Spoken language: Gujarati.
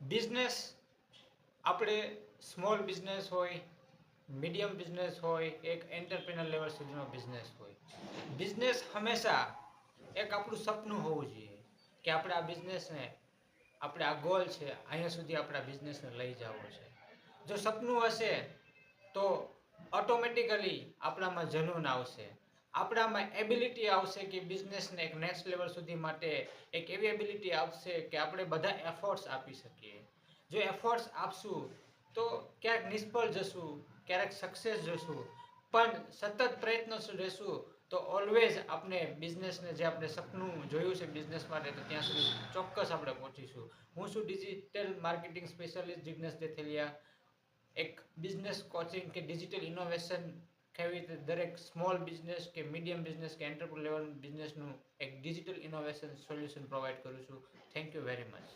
બિઝનેસ આપણે સ્મોલ બિઝનેસ હોય, મીડિયમ બિઝનેસ હોય, એક એન્ટરપ્રિનર લેવલ સુધીનો બિઝનેસ હોય. બિઝનેસ હંમેશા એક આપણું સપનું હોવું જોઈએ કે આપણે આ બિઝનેસને, આપણે આ ગોલ છે, અહીંયા સુધી આપણા બિઝનેસને લઈ જવો છે. જો સપનું હશે તો ઓટોમેટિકલી આપણામાં જનૂન આવશે, આપણામાં એબિલિટી આવશે કે બિઝનેસને એક નેક્સ્ટ લેવલ સુધી માટે એક એવી એબિલિટી આવશે કે આપણે બધા એફર્ટ્સ આપી શકીએ. જો એફર્ટ્સ આપશું તો ક્યાંક નિષ્ફળ જશું, ક્યારેક સક્સેસ જશું, પણ સતત પ્રયત્નશીલ રહેશું તો ઓલવેઝ આપણે બિઝનેસને, જે આપણે સપનું જોયું છે બિઝનેસ માટે, તો ત્યાં સુધી ચોક્કસ આપણે પહોંચીશું. હું છું ડિજિટલ માર્કેટિંગ સ્પેશિયાલિસ્ટ જિગ્નેશ દેથલિયા. એક બિઝનેસ કોચિંગ કે ડિજિટલ ઇનોવેશન કેવી રીતે દરેક સ્મોલ બિઝનેસ કે મીડિયમ બિઝનેસ કે એન્ટરપ્રિન્યોર લેવલ બિઝનેસનું એક ડિજિટલ ઇનોવેશન સોલ્યુશન પ્રોવાઈડ કરું છું. Thank you very much.